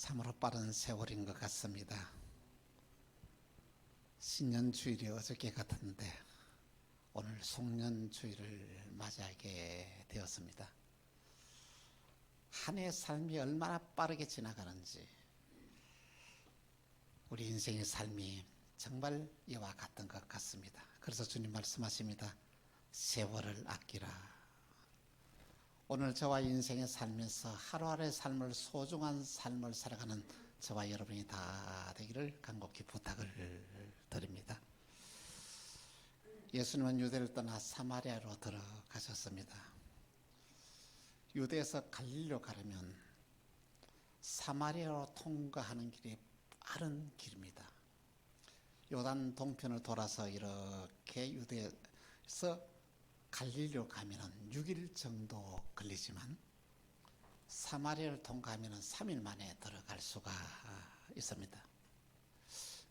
참으로 빠른 세월인 것 같습니다. 신년주일이 어저께 같은데 오늘 송년주일을 맞이하게 되었습니다. 한 해의 삶이 얼마나 빠르게 지나가는지, 우리 인생의 삶이 정말 이와 같은 것 같습니다. 그래서 주님 말씀하십니다. 세월을 아끼라. 오늘 저와 인생의 삶에서 하루하루의 삶을, 소중한 삶을 살아가는 저와 여러분이 다 되기를 간곡히 부탁을 드립니다. 예수님은 유대를 떠나 사마리아로 들어가셨습니다. 유대에서 갈릴리로 가려면 사마리아로 통과하는 길이 빠른 길입니다. 요단 동편을 돌아서 이렇게 유대에서 갈릴리로 가면 6일 정도 걸리지만 사마리아를 통과하면 3일 만에 들어갈 수가 있습니다.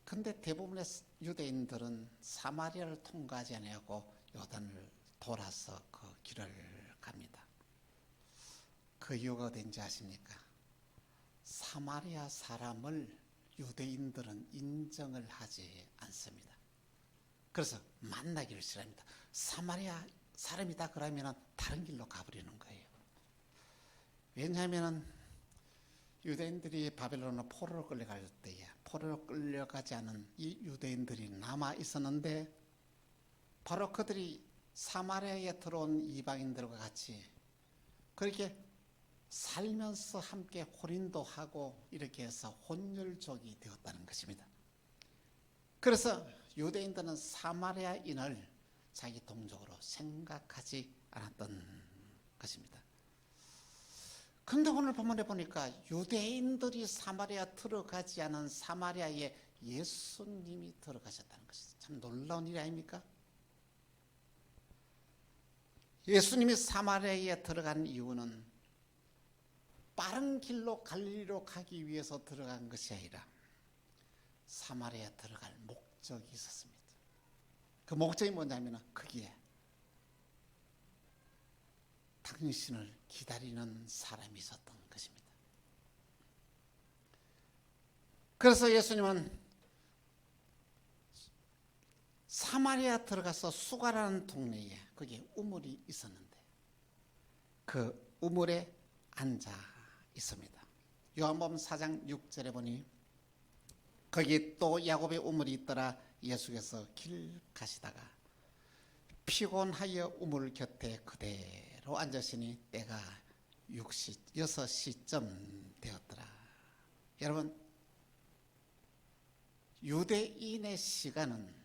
그런데 대부분의 유대인들은 사마리아를 통과하지 않고 요단을 돌아서 그 길을 갑니다. 그 이유가 어딘지 아십니까? 사마리아 사람을 유대인들은 인정을 하지 않습니다. 그래서 만나기를 싫어합니다. 사마리아 사람이다 그러면 다른 길로 가버리는 거예요. 왜냐하면 유대인들이 바벨론으로 포로로 끌려갈 때에 포로로 끌려가지 않은 이 유대인들이 남아 있었는데, 바로 그들이 사마리아에 들어온 이방인들과 같이 그렇게 살면서 함께 혼인도 하고 이렇게 해서 혼혈족이 되었다는 것입니다. 그래서 유대인들은 사마리아인을 자기 동족으로 생각하지 않았던 것입니다. 그런데 오늘 본문에 보니까 유대인들이 사마리아 들어가지 않은 사마리아에 예수님이 들어가셨다는 것이 참 놀라운 일 아닙니까? 예수님이 사마리아에 들어간 이유는 빠른 길로 갈릴리로 가기 위해서 들어간 것이 아니라 사마리아에 들어갈 목적이 있었습니다. 그 목적이 뭐냐면 거기에 당신을 기다리는 사람이 있었던 것입니다. 그래서 예수님은 사마리아 들어가서 수가라는 동네에 거기에 우물이 있었는데 그 우물에 앉아 있습니다. 요한복음 4장 6절에 보니 거기 또 야곱의 우물이 있더라. 예수께서 길 가시다가 피곤하여 우물 곁에 그대로 앉으시니 때가 6시쯤 되었더라. 여러분, 유대인의 시간은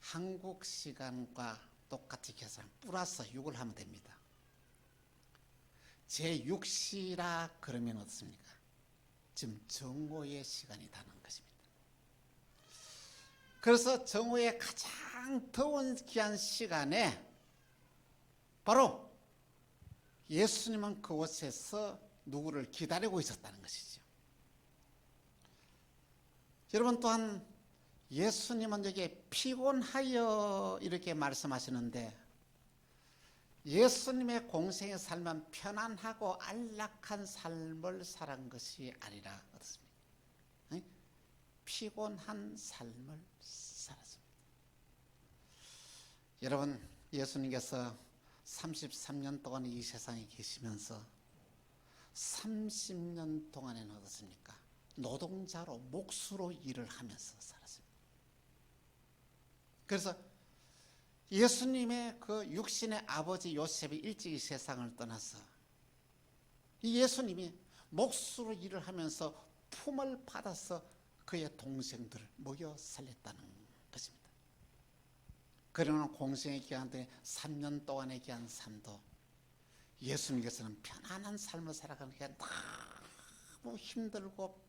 한국 시간과 똑같이 계산 플러스 6을 하면 됩니다. 제6시라 그러면 어떻습니까? 지금 정오의 시간이 다는 것입니다. 그래서 정오의 가장 더운 귀한 시간에 바로 예수님은 그곳에서 누구를 기다리고 있었다는 것이죠. 여러분, 또한 예수님은 여기 피곤하여 이렇게 말씀하시는데, 예수님의 공생의 삶은 편안하고 안락한 삶을 살은 것이 아니라 어떻습니까? 피곤한 삶을 살았습니다. 여러분, 예수님께서 33년 동안 이 세상에 계시면서 30년 동안에는 어떻습니까? 노동자로 몫으로 일을 하면서 살았습니다. 그래서 예수님의 그 육신의 아버지 요셉이 일찍이 세상을 떠나서 이 예수님이 몫으로 일을 하면서 품을 받아서 그의 동생들을 먹여 살렸다는 것입니다. 그러나 공생의 기간 동안 3년 동안의 기간 삶도 예수님께서는 편안한 삶을 살아가는 게 너무 힘들고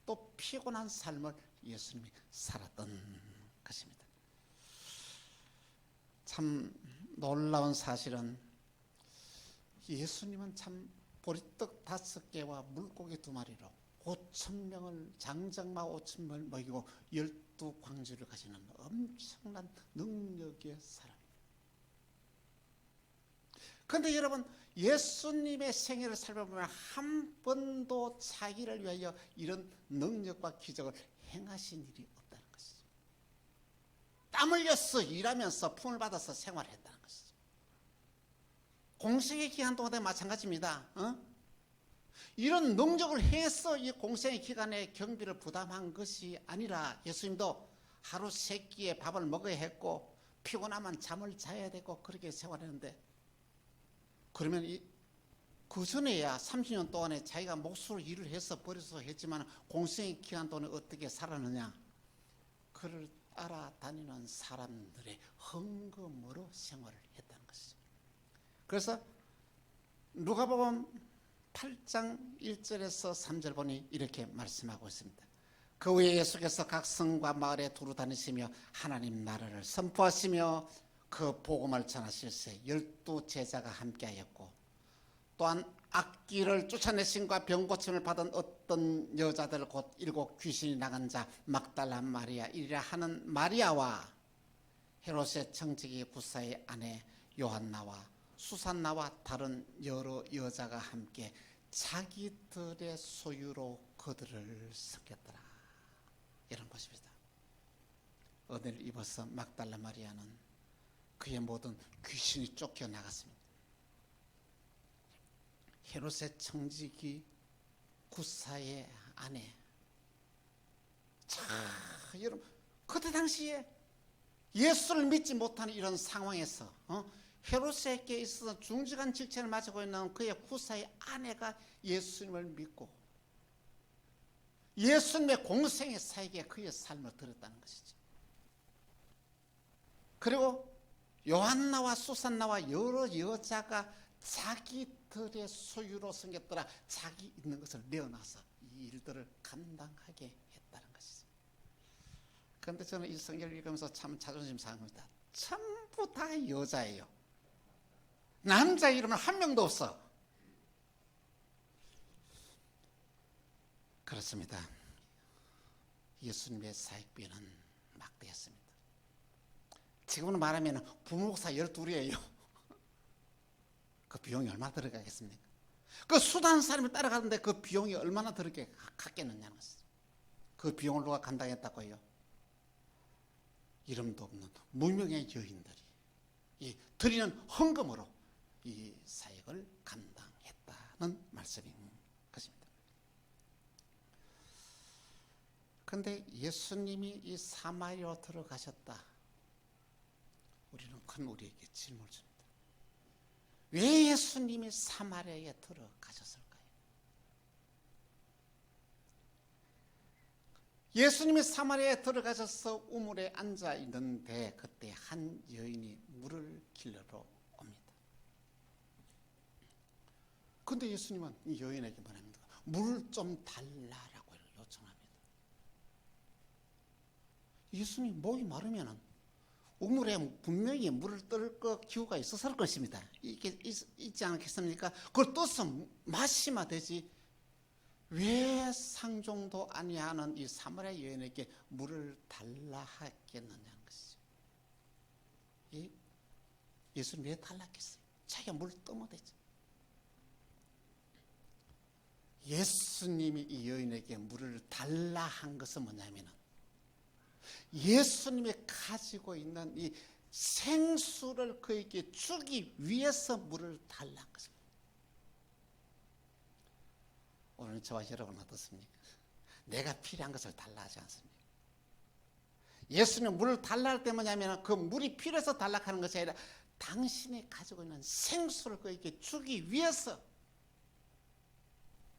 또 피곤한 삶을 예수님이 살았던 것입니다. 참 놀라운 사실은 예수님은 참 보리떡 5개와 물고기 2마리로 5,000명을, 장정마 5,000명을 먹이고 12광주를 가지는 엄청난 능력의 사람입니다. 그런데 여러분, 예수님의 생애를 살펴보면 한 번도 자기를 위하여 이런 능력과 기적을 행하신 일이 없다는 것이죠. 땀 흘려서 일하면서 품을 받아서 생활했다는 것이죠. 공생의 기간 동안에 마찬가지입니다. 이런 능력을 해서 이 공생의 기간에 경비를 부담한 것이 아니라 예수님도 하루 3끼의 밥을 먹어야 했고 피곤하면 잠을 자야 되고 그렇게 생활했는데, 그러면 그 전에야 30년 동안에 자기가 몫으로 일을 해서 버려서 했지만 공생의 기간 동안에 어떻게 살았느냐? 그를 따라다니는 사람들의 헌금으로 생활을 했다는 것이죠. 그래서 누가복음 8장 1절에서 3절 보니 이렇게 말씀하고 있습니다. 그 후에 예수께서 각 성과 마을에 두루 다니시며 하나님 나라를 선포하시며 그 복음을 전하실세 12 제자가 함께하였고, 또한 악귀를 쫓아내심과 병고침을 받은 어떤 여자들 곧 7 귀신이 나간 자 막달라 마리아 이리라 하는 마리아와 헤롯의 청지기 구사의 아내 요한나와 수산나와 다른 여러 여자가 함께 자기들의 소유로 그들을 섬겼더라. 이런 것입니다. 은혜를 입어서 막달라 마리아는 그의 모든 귀신이 쫓겨나갔습니다. 헤롯의 청지기 구사의 아내. 자, 여러분, 그때 당시에 예수를 믿지 못하는 이런 상황에서 헤롯에게 있어서 중직한 직책을 맡고 있는 그의 구사의 아내가 예수님을 믿고 예수님의 공생의 사역에 그의 삶을 드렸다는 것이죠. 그리고 요한나와 수산나와 여러 여자가 자기들의 소유로 섬겼더라. 자기 있는 것을 내어놔서 이 일들을 감당하게 했다는 것이죠. 그런데 저는 이 성경을 읽으면서 참 자존심 상합니다. 전부 다 여자예요. 남자 이름은 한 명도 없어. 그렇습니다. 예수님의 사역비는 막대했습니다. 지금은 말하면 부목사 12이에요. 그 비용이 얼마나 들어가겠습니까? 그 수단 사람이 따라가는데 그 비용이 얼마나 들어갔겠느냐는 것이죠. 그 비용을 누가 감당했다고요? 이름도 없는 무명의 여인들이 이 드리는 헌금으로 이 사역을 감당했다는 말씀인 것입니다. 그런데 예수님이 이 사마리아로 들어가셨다. 우리는 큰 우리에게 질문을 줍니다. 왜 예수님이 사마리아에 들어가셨을까요? 예수님이 사마리아에 들어가셔서 우물에 앉아 있는데 그때 한 여인이 물을 길러러 옵니다. 그런데 예수님은 이 여인에게 뭐랍니까? 물 좀 달라라고 요청합니다. 예수님 목이 마르면은 우물에 분명히 물을 뜰 기후가 있었을 것입니다. 이게 있지 않겠습니까? 그걸 떠서 마시면 되지. 왜 상종도 아니하는 이 사마리아 여인에게 물을 달라 했겠느냐는 것이죠. 예수님 왜 달랐겠어요? 자기가 물 떠면 되지. 예수님이 이 여인에게 물을 달라 한 것은 뭐냐면은 예수님이 가지고 있는 이 생수를 그에게 주기 위해서 물을 달라는 것입니다. 오늘 저와 여러분 어떻습니까? 내가 필요한 것을 달라 하지 않습니까? 예수님 물을 달라 할 때 뭐냐면 그 물이 필요해서 달라하는 것이 아니라 당신이 가지고 있는 생수를 그에게 주기 위해서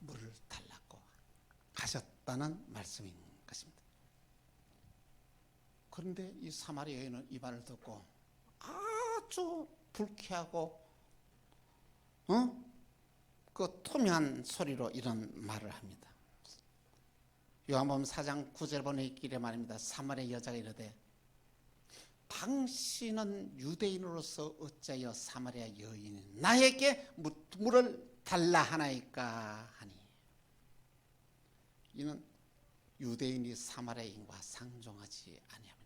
물을 달라고 하셨다는 말씀인 것입니다. 그런데 이 사마리아 여인은 이 말을 듣고 아주 불쾌하고 그 투명한 소리로 이런 말을 합니다. 요한복음 4장 9절 보니 있기를 말입니다. 사마리아 여자가 이르되 당신은 유대인으로서 어찌하여 사마리아 여인이 나에게 물을 달라 하나이까 하니, 이는 유대인이 사마리아인과 상종하지 아니합니다.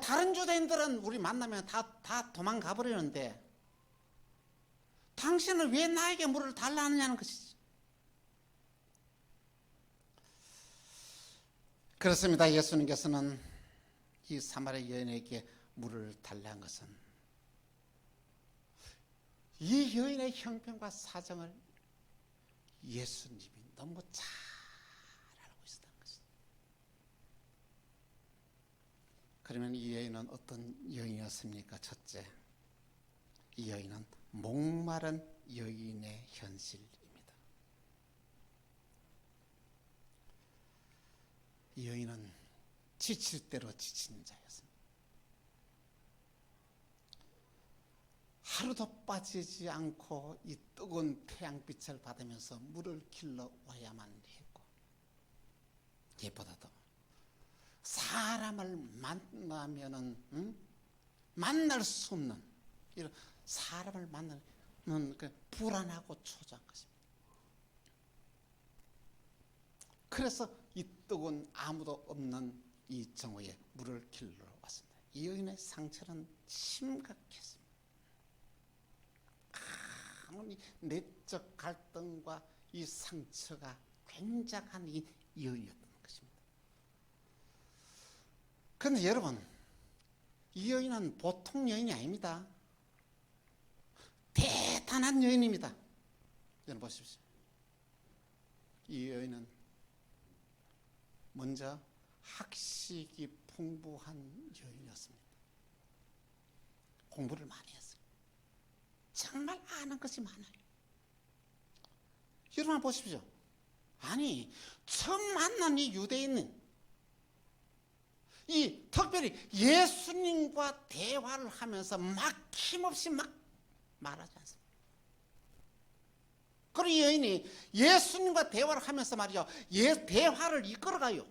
다른 유대인들은 우리 만나면 다 도망가 버리는데 당신은 왜 나에게 물을 달라 하느냐는 것이지. 그렇습니다. 예수님께서는 이 사마리아 여인에게 물을 달라는 것은 이 여인의 형편과 사정을 예수님이 너무 잘 알고 있었다는 것입니다. 그러면 이 여인은 어떤 여인이었습니까? 첫째, 이 여인은 목마른 여인의 현실입니다. 이 여인은 지칠 대로 지치는 자였습니다. 하루도 빠지지 않고 이 뜨거운 태양빛을 받으면서 물을 길러 와야만 했고, 이보다도 사람을 만나면은 만날 수 없는 이런 사람을 만나는 그 불안하고 초조한 것입니다. 그래서 이 뜨거운 아무도 없는 이 정오에 물을 길러 왔습니다. 이 여인의 상처는 심각했습니다. 아무리 내적 갈등과 이 상처가 굉장한 이 여인이었던 것입니다. 그런데 여러분, 이 여인은 보통 여인이 아닙니다. 대단한 여인입니다. 여러분 보십시오. 이 여인은 먼저 학식이 풍부한 여인이었습니다. 공부를 많이 했어요. 정말 아는 것이 많아요. 여러분 보십시오. 아니, 처음 만난 이 유대인은 이 특별히 예수님과 대화를 하면서 막힘없이 막 말하지 않습니다. 그리고 이 여인이 예수님과 대화를 하면서 말이죠, 대화를 이끌어가요.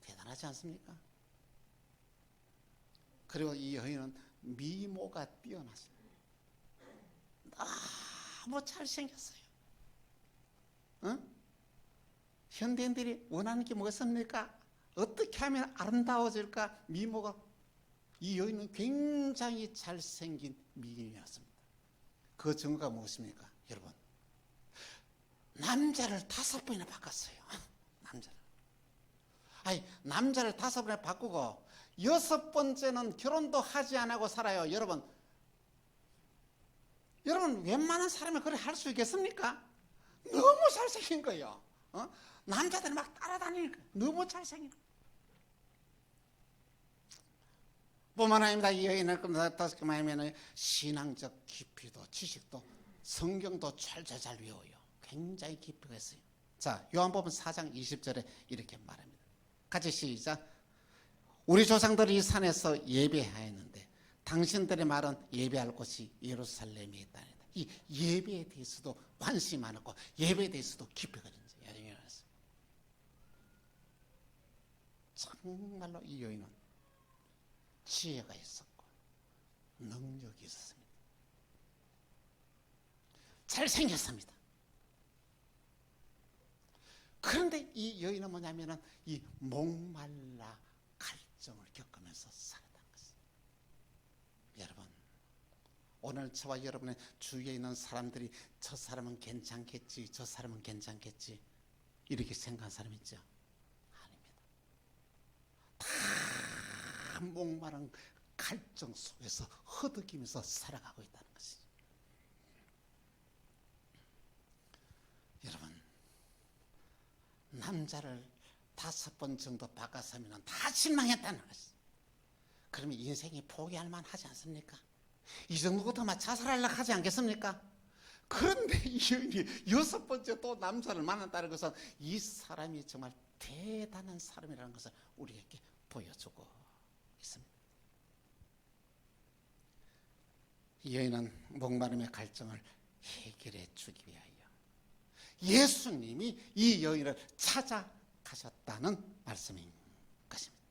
대단하지 않습니까? 그리고 이 여인은 미모가 뛰어났습니다. 너무 잘생겼어요. 현대인들이 원하는 게 뭐겠습니까? 어떻게 하면 아름다워질까? 미모가. 이 여인은 굉장히 잘생긴 미인이었습니다. 그 증거가 무엇입니까? 여러분, 남자를 5번이나 바꿨어요. 남자를 5번이나 바꾸고 6번째는 결혼도 하지 않고 살아요. 여러분 웬만한 사람이 그래 할 수 있겠습니까? 너무 잘생긴 거예요. 남자들이 막 따라다니니까 너무 잘생긴 거예요. 뿐만 아닙니다. 이 여인은 다시 말하면 신앙적 깊이도 지식도 성경도 잘 외워요. 굉장히 깊이가 있어요. 자, 요한복음 4장 20절에 이렇게 말합니다. 같이 시작. 우리 조상들이 이 산에서 예배하였는데 당신들의 말은 예배할 곳이 예루살렘에 있다니다. 이 예배에 대해서도 관심이 많았고 예배에 대해서도 깊이가 있는 여인이었어요. 정말로 이 여인은 지혜가 있었고 능력이 있었습니다. 잘생겼습니다. 그런데 이 여인은 뭐냐면은 이 목말라 갈증을 겪으면서 살았다는 것입니다. 여러분, 오늘 저와 여러분의 주위에 있는 사람들이 저 사람은 괜찮겠지, 저 사람은 괜찮겠지 이렇게 생각하는 사람 있죠? 아닙니다. 다 목마른 갈증 속에서 허덕이면서 살아가고 있다는 것이죠. 여러분, 남자를 5번 정도 바꿨으면 다 실망했다는 것이죠. 그러면 인생이 포기할 만하지 않습니까? 이 정도부터 막 자살하려고 하지 않겠습니까? 그런데 이 여인이 6번째 또 남자를 만났다는 것은 이 사람이 정말 대단한 사람이라는 것을 우리에게 보여주고 있습니다. 이 여인은 목마름의 갈증을 해결해 주기 위하여 예수님이 이 여인을 찾아가셨다는 말씀인 것입니다.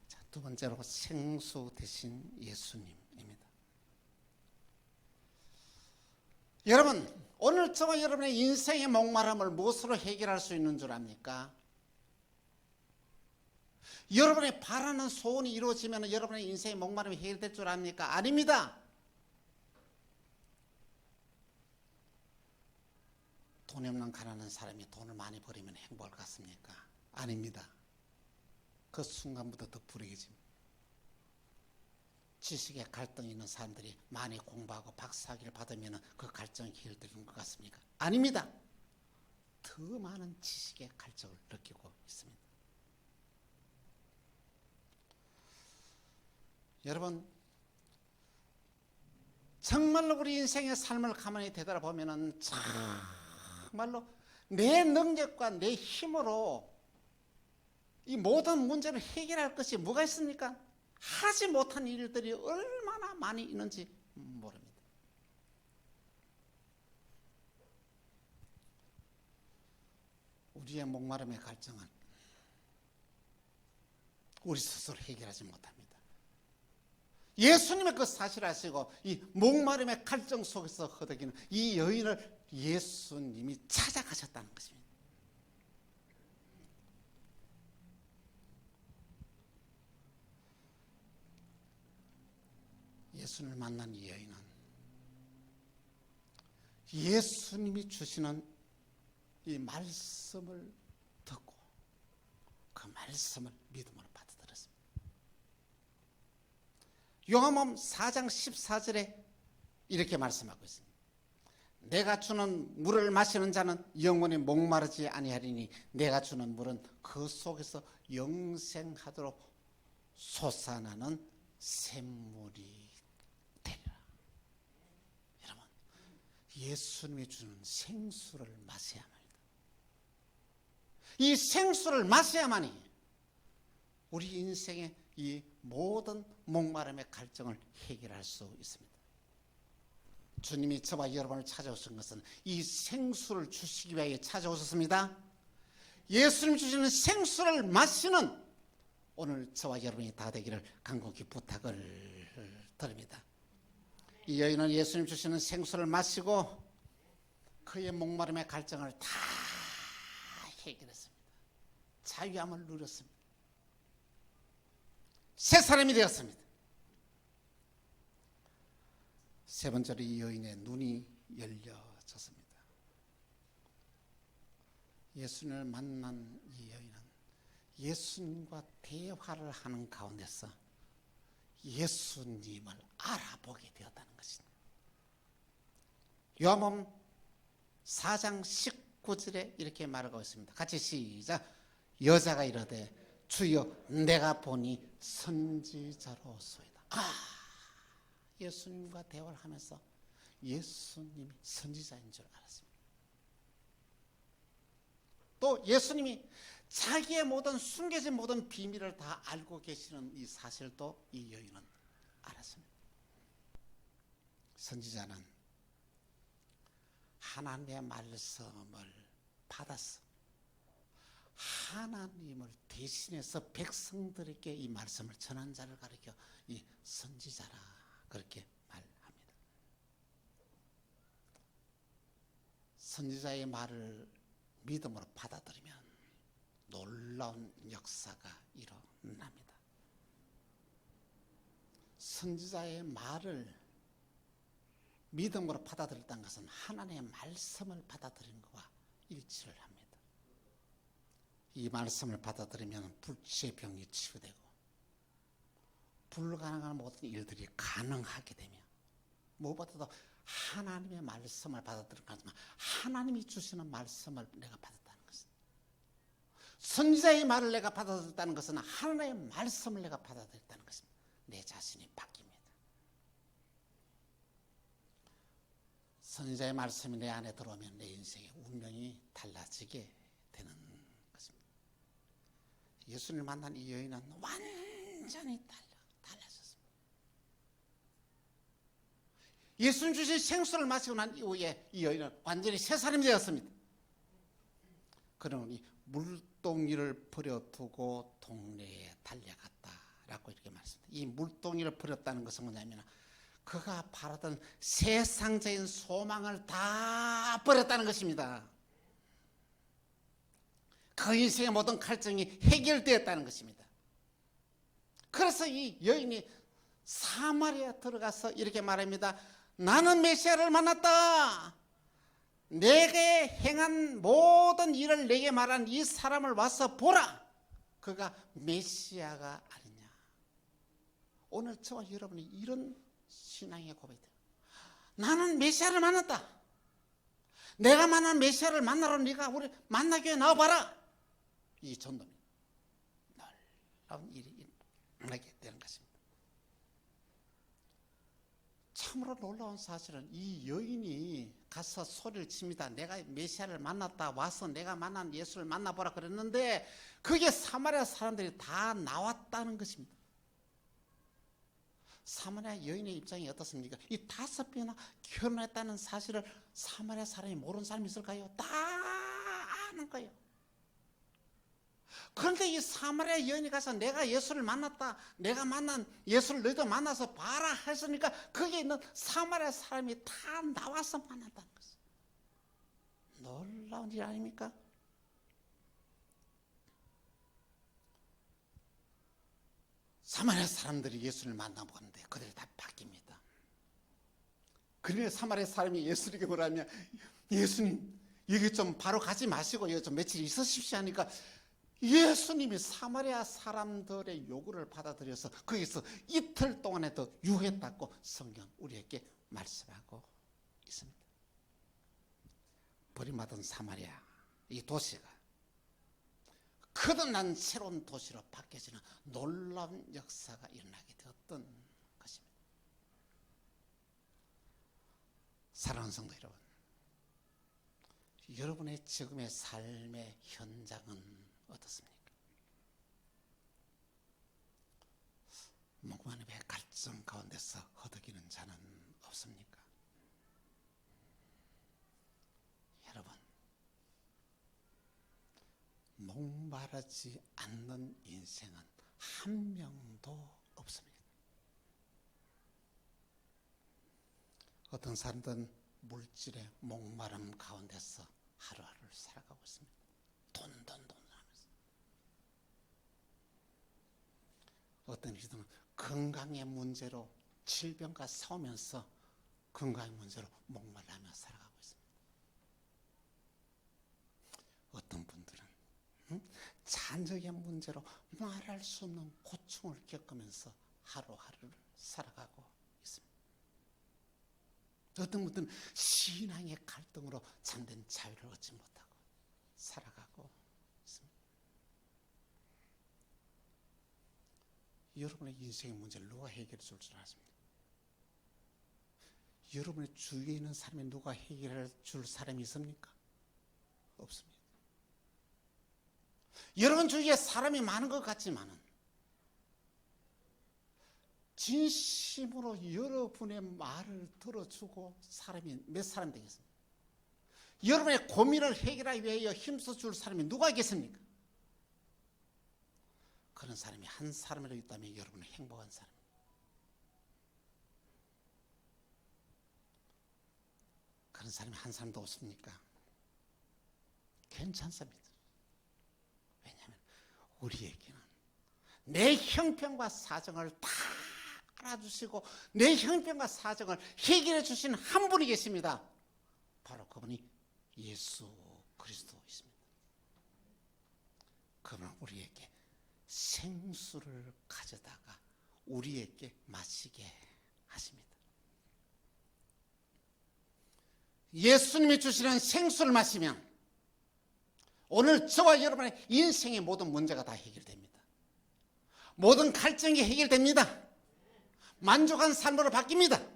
자, 두 번째로 생수 대신 예수님입니다. 여러분, 오늘 저와 여러분의 인생의 목마름을 무엇으로 해결할 수 있는 줄 압니까? 여러분의 바라는 소원이 이루어지면 여러분의 인생의 목마름이 해결될 줄 압니까? 아닙니다. 돈이 없는 가난한 사람이 돈을 많이 벌이면 행복할 것 같습니까? 아닙니다. 그 순간부터 더 불행해집니다. 지식에 갈등이 있는 사람들이 많이 공부하고 박사학위를 받으면 그 갈등이 해결되는 것 같습니까? 아닙니다. 더 많은 지식의 갈증을 느끼고 있습니다. 여러분, 정말로 우리 인생의 삶을 가만히 되돌아보면 정말로 내 능력과 내 힘으로 이 모든 문제를 해결할 것이 뭐가 있습니까? 하지 못한 일들이 얼마나 많이 있는지 모릅니다. 우리의 목마름의 갈증은 우리 스스로 해결하지 못합니다. 예수님의 그 사실을 아시고 이 목마름의 갈증 속에서 허덕이는 이 여인을 예수님이 찾아가셨다는 것입니다. 예수님을 만난 이 여인은 예수님이 주시는 이 말씀을 듣고 그 말씀을 믿음으로 받아들였습니다. 요한복음 4장 14절에 이렇게 말씀하고 있습니다. 내가 주는 물을 마시는 자는 영원히 목마르지 아니하리니 내가 주는 물은 그 속에서 영생하도록 솟아나는 샘물이 되리라. 여러분, 예수님이 주는 생수를 마셔야 합니다. 이 생수를 마셔야만이 우리 인생의 이 모든 목마름의 갈증을 해결할 수 있습니다. 주님이 저와 여러분을 찾아오신 것은 이 생수를 주시기 위하여 찾아오셨습니다. 예수님 주시는 생수를 마시는 오늘 저와 여러분이 다 되기를 간곡히 부탁을 드립니다. 이 여인은 예수님 주시는 생수를 마시고 그의 목마름의 갈증을 다 해결했습니다. 자유함을 누렸습니다. 새 사람이 되었습니다. 세 번째로 이 여인의 눈이 열려졌습니다. 예수님을 만난 이 여인은 예수님과 대화를 하는 가운데서 예수님을 알아보게 되었다는 것입니다. 요한복음 4장 19절에 이렇게 말하고 있습니다. 같이 시작. 여자가 이르되 주여 내가 보니 선지자로소이다. 예수님과 대화를 하면서 예수님이 선지자인 줄 알았습니다. 또 예수님이 자기의 모든 숨겨진 모든 비밀을 다 알고 계시는 이 사실도 이 여인은 알았습니다. 선지자는 하나님의 말씀을 받았어. 하나님을 대신해서 백성들에게 이 말씀을 전한 자를 가리켜 이 선지자라 그렇게 말합니다. 선지자의 말을 믿음으로 받아들이면 놀라운 역사가 일어납니다. 선지자의 말을 믿음으로 받아들였다는 것은 하나님의 말씀을 받아들이는 것과 일치를 합니다. 이 말씀을 받아들이면 불치의 병이 치유되고 불가능한 모든 일들이 가능하게 되며 무엇보다도 하나님의 말씀을 받아들이는 것은 하나님이 주시는 말씀을 내가 받았다는 것은 선지자의 말을 내가 받아들였다는 것은 하나님의 말씀을 내가 받아들였다는 것입니다. 내 자신이 바뀝니다. 선지자의 말씀이 내 안에 들어오면 내 인생의 운명이 달라지게 되는 것입니다. 예수님을 만난 이 여인은 완전히 달라졌습니다. 예수님 주신 생수를 마시고 난 이후에 이 여인은 완전히 새 사람이 되었습니다. 그러니 물동이를 버려두고 동네에 달려갔다라고 이렇게 말씀합니다. 이 물동이를 버렸다는 것은 뭐냐면 그가 바라던 세상적인 소망을 다 버렸다는 것입니다. 그 인생의 모든 갈증이 해결되었다는 것입니다. 그래서 이 여인이 사마리아에 들어가서 이렇게 말합니다. 나는 메시아를 만났다. 내게 행한 모든 일을 내게 말한 이 사람을 와서 보라. 그가 메시아가 아니냐. 오늘 저와 여러분이 이런 신앙의 고백이에요. 나는 메시아를 만났다. 내가 만난 메시아를 만나러 네가 우리 만나교회 나와봐라. 이 전도는 놀라운 일이 일어나게 되는 것입니다. 참으로 놀라운 사실은 이 여인이 가서 소리를 칩니다. 내가 메시아를 만났다. 와서 내가 만난 예수를 만나보라 그랬는데 그게 사마리아 사람들이 다 나왔다는 것입니다. 사마리아 여인의 입장이 어떻습니까? 이 5번이나 결혼했다는 사실을 사마리아 사람이 모르는 사람이 있을까요? 다 아는 거예요. 그런데 이 사마리아 여인이 가서 내가 예수를 만났다. 내가 만난 예수를 너희도 만나서 봐라 했으니까 거기에 있는 사마리아 사람이 다 나와서 만났다는 것이에요. 놀라운 일 아닙니까? 사마리아 사람들이 예수를 만나보는데 그들이 다 바뀝니다. 그러니 사마리아 사람이 예수에게 뭐라면 예수님 여기 좀 바로 가지 마시고 여기 좀 며칠 있으십시오 하니까 예수님이 사마리아 사람들의 요구를 받아들여서 거기서 이틀 동안에 더 유했다고 성경 우리에게 말씀하고 있습니다. 버림받은 사마리아 이 도시가 거듭난 새로운 도시로 바뀌어지는 놀라운 역사가 일어나게 되었던 것입니다. 사랑하는 성도 여러분, 여러분의 지금의 삶의 현장은 어떻습니까? 목마름의 갈증 가운데서 허덕이는 자는 없습니까? 여러분, 목마르지 않는 인생은 한 명도 없습니다. 어떤 사람들은 물질의 목마름 가운데서 하루하루를 살아가고 있습니다. 돈 하면서. 어떤 이들은 건강의 문제로 질병과 싸우면서 건강의 문제로 목말라며 살아가고 있습니다. 어떤 분들은 자녀의 문제로 말할 수 없는 고충을 겪으면서 하루하루를 살아가고 있습니다. 어떤 분들은 신앙의 갈등으로 참된 자유를 얻지 못하고 살아가고 있습니다. 여러분의 인생의 문제를 누가 해결해 줄 줄 아십니까? 여러분의 주위에 있는 사람이 누가 해결해 줄 사람이 있습니까? 없습니다. 여러분 주위에 사람이 많은 것 같지만은 진심으로 여러분의 말을 들어주고 사람이 몇 사람 되겠습니까? 여러분의 고민을 해결하기 위하여 힘써 줄 사람이 누가 있겠습니까? 그런 사람이 한 사람이라도 있다면 여러분은 행복한 사람입니다. 그런 사람이 한 사람도 없습니까? 괜찮습니다. 왜냐하면 우리에게는 내 형편과 사정을 다 알아주시고 내 형편과 사정을 해결해 주신 한 분이 계십니다. 바로 그분이 예수 그리스도이십니다. 그분은 우리에게 생수를 가져다가 우리에게 마시게 하십니다. 예수님이 주시는 생수를 마시면 오늘 저와 여러분의 인생의 모든 문제가 다 해결됩니다. 모든 갈증이 해결됩니다. 만족한 삶으로 바뀝니다.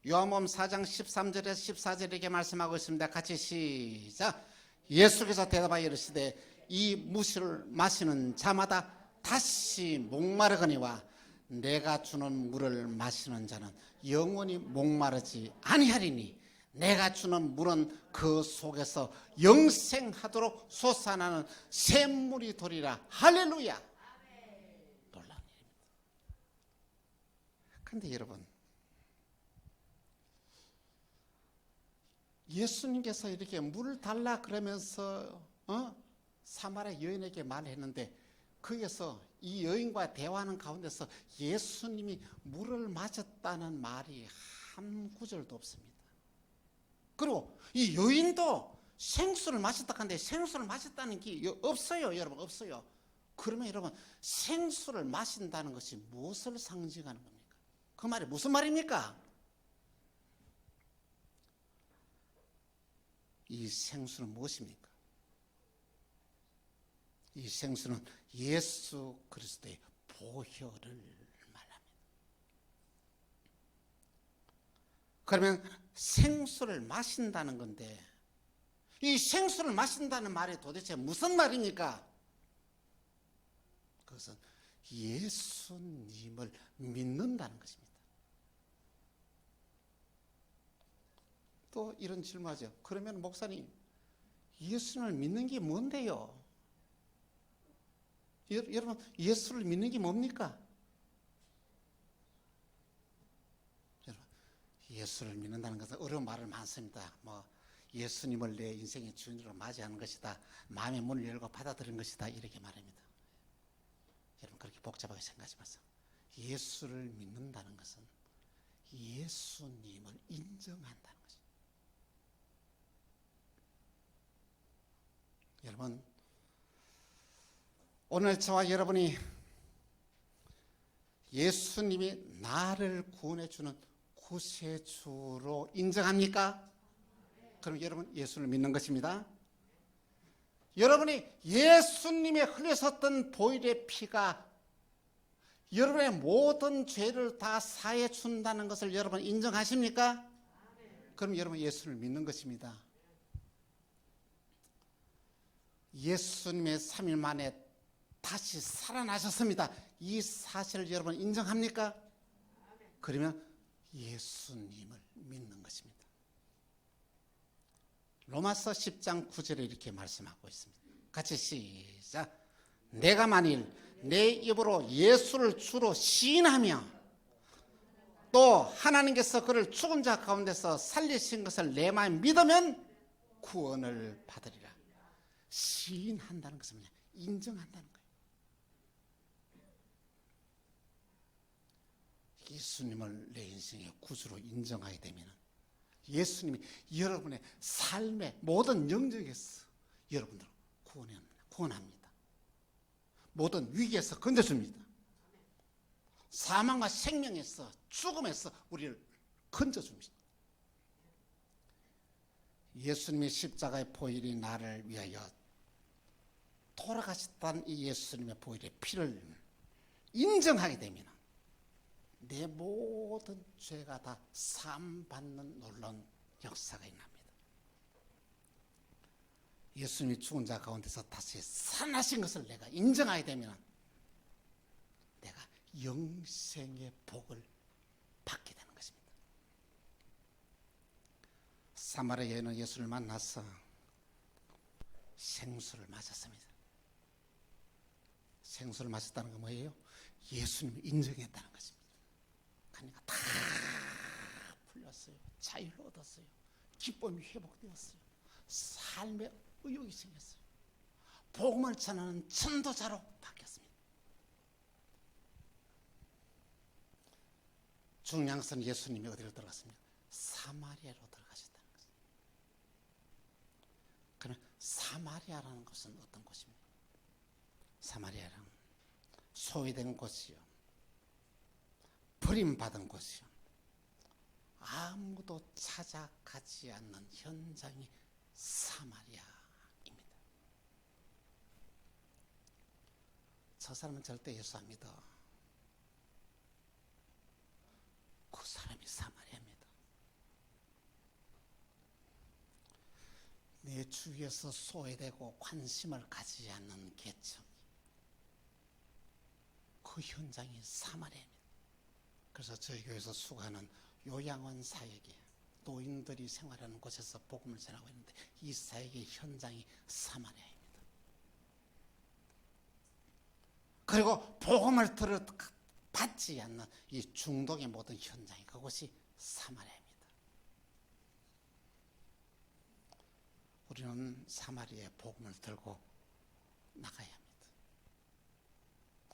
요한복음 4장 13절에서 14절에 이렇게 말씀하고 있습니다. 같이 시작. 예수께서 대답하여 이르시되 이 무수를 마시는 자마다 다시 목마르거니와 내가 주는 물을 마시는 자는 영원히 목마르지 아니하리니 내가 주는 물은 그 속에서 영생하도록 솟아나는 샘물이 되리라. 할렐루야. 놀라운 일입니다. 그런데 여러분, 예수님께서 이렇게 물을 달라 그러면서 사마리아 여인에게 말했는데 거기서 이 여인과 대화하는 가운데서 예수님이 물을 마셨다는 말이 한 구절도 없습니다. 그리고 이 여인도 생수를 마셨다 하는데 생수를 마셨다는 게 없어요. 여러분, 없어요. 그러면 여러분, 생수를 마신다는 것이 무엇을 상징하는 겁니까? 그 말이 무슨 말입니까? 이 생수는 무엇입니까? 이 생수는 예수 그리스도의 보혈을 말합니다. 그러면 생수를 마신다는 건데, 이 생수를 마신다는 말이 도대체 무슨 말입니까? 그것은 예수님을 믿는다는 것입니다. 또 이런 질문하죠. 그러면 목사님, 예수님을 믿는 게 뭔데요? 여러분, 예수를 믿는 게 뭡니까? 여러분, 예수를 믿는다는 것은 어려운 말을 많습니다. 예수님을 내 인생의 주인으로 맞이하는 것이다. 마음의 문을 열고 받아들인 것이다. 이렇게 말합니다. 여러분, 그렇게 복잡하게 생각하지 마세요. 예수를 믿는다는 것은 예수님을 인정한다는 것입니다. 여러분, 오늘 저와 여러분이 예수님이 나를 구원해주는 구세주로 인정합니까? 그럼 여러분, 예수를 믿는 것입니다. 여러분이 예수님의 흘렸었던 보혈의 피가 여러분의 모든 죄를 다 사해 준다는 것을 여러분 인정하십니까? 그럼 여러분, 예수를 믿는 것입니다. 예수님의 3일 만에 다시 살아나셨습니다. 이 사실을 여러분 인정합니까? 그러면 예수님을 믿는 것입니다. 로마서 10장 9절에 이렇게 말씀하고 있습니다. 같이 시작. 내가 만일 내 입으로 예수를 주로 시인하며 또 하나님께서 그를 죽은 자 가운데서 살리신 것을 내 마음에 믿으면 구원을 받으리라. 시인한다는 것은 뭐냐? 인정한다는 거예요. 예수님을 내 인생의 구주로 인정하게 되면 예수님이 여러분의 삶의 모든 영역에서 여러분들을 구원합니다. 모든 위기에서 건져줍니다. 사망과 생명에서, 죽음에서 우리를 건져줍니다. 예수님의 십자가의 보혈이 나를 위하여 돌아가셨다는 이 예수님의 보혈의 피를 인정하게 되면 내 모든 죄가 다 사함받는 놀라운 역사가 일어납니다. 예수님이 죽은 자 가운데서 다시 살아나신 것을 내가 인정하게 되면 내가 영생의 복을 받게 되는 것입니다. 사마리아 여인은 예수를 만나서 생수를 마셨습니다. 생수를 마셨다는 건 뭐예요? 예수님을 인정했다는 것입니다. 그러니까 다 풀렸어요. 자유를 얻었어요. 기쁨이 회복되었어요. 삶의 의욕이 생겼어요. 복음을 전하는 전도자로 바뀌었습니다. 중량선 예수님이 어디로 들어갔습니까? 사마리아로 들어가셨다는 것입니다. 그러면 사마리아라는 곳은 어떤 곳입니까? 사마리아는 소외된 곳이요, 버림받은 곳이요, 아무도 찾아가지 않는 현장이 사마리아입니다. 저 사람은 절대 예수 안 믿어. 그 사람이 사마리아입니다. 내 주위에서 소외되고 관심을 가지지 않는 계층, 그 현장이 사마리아입니다. 그래서 저희 교회에서 수고하는 요양원 사역에 노인들이 생활하는 곳에서 복음을 전하고 있는데 이 사역의 현장이 사마리아입니다. 그리고 복음을 받지 않는 이 중독의 모든 현장이 그곳이 사마리아입니다. 우리는 사마리아의 복음을 들고 나가야 합니다.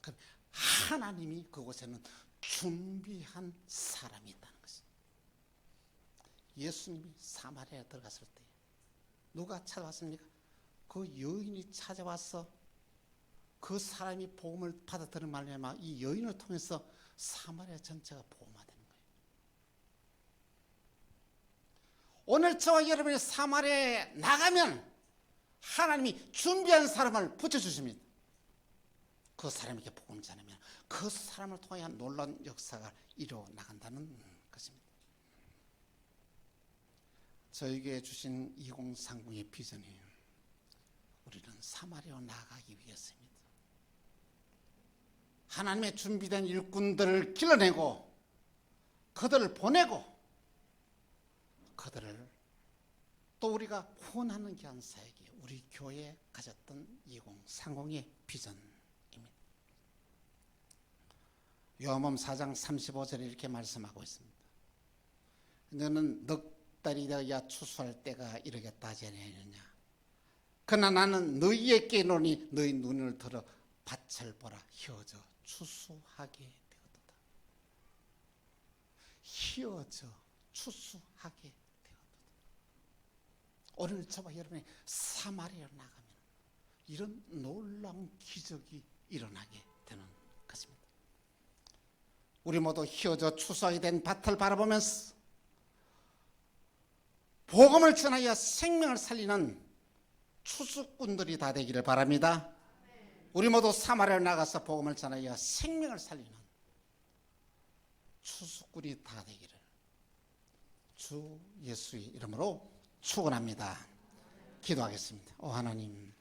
그럼 하나님이 그곳에는 준비한 사람이 있다는 것입니다. 예수님이 사마리아에 들어갔을 때 누가 찾아왔습니까? 그 여인이 찾아와서 그 사람이 복음을 받아들인 말미암아 이 여인을 통해서 사마리아 전체가 복음화되는 거예요. 오늘 저와 여러분이 사마리아에 나가면 하나님이 준비한 사람을 붙여주십니다. 그 사람에게 복음을 전하면 그 사람을 통해 놀라운 역사가 이루어나간다는 것입니다. 저에게 주신 2030의 비전이에요. 우리는 사마리아로 나가기 위해서입니다. 하나님의 준비된 일꾼들을 길러내고 그들을 보내고 그들을 또 우리가 후원하는 귀한 사역이 우리 교회에 가졌던 2030의 비전입니다. 요한복음 4장 35절에 이렇게 말씀하고 있습니다. 너는 넉 달이 되어야 추수할 때가 이르겠다 하지 아니하느냐. 그러나 나는 너희에게 이르노니 너희 눈을 들어 밭을 보라. 희어져 추수하게 되었도다. 희어져 추수하게 되었도다. 오늘 저와 여러분이 사마리아로 나가면 이런 놀라운 기적이 일어나게 되는 것입니다. 우리 모두 희어져 추수하게 된 밭을 바라보면서 복음을 전하여 생명을 살리는 추수꾼들이 다 되기를 바랍니다. 우리 모두 사마리아로 나가서 복음을 전하여 생명을 살리는 추수꾼이 다 되기를 주 예수의 이름으로 축원합니다. 기도하겠습니다. 오 하나님,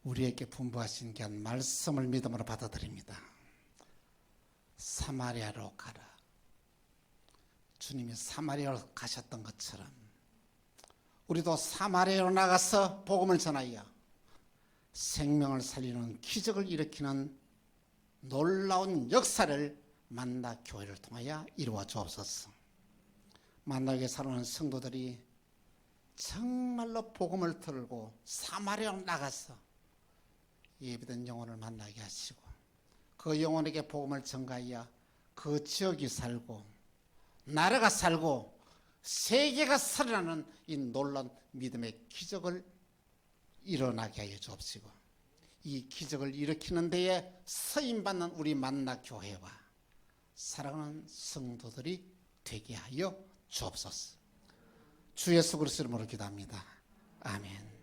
우리에게 분부하신 귀한 말씀을 믿음으로 받아들입니다. 사마리아로 가라. 주님이 사마리아로 가셨던 것처럼 우리도 사마리아로 나가서 복음을 전하여 생명을 살리는 기적을 일으키는 놀라운 역사를 만나 교회를 통하여 이루어 주옵소서. 만나게 살아오는 성도들이 정말로 복음을 들고 사마리아로 나가서 예비된 영혼을 만나게 하시고 그 영혼에게 복음을 전가하여 그 지역이 살고 나라가 살고 세계가 살아나는 이 놀라운 믿음의 기적을 일어나게 하여 주옵시고 이 기적을 일으키는 데에 서임받는 우리 만나 교회와 사랑하는 성도들이 되게 하여 주옵소서. 주 예수 그리스도 이름으로 기도합니다. 아멘.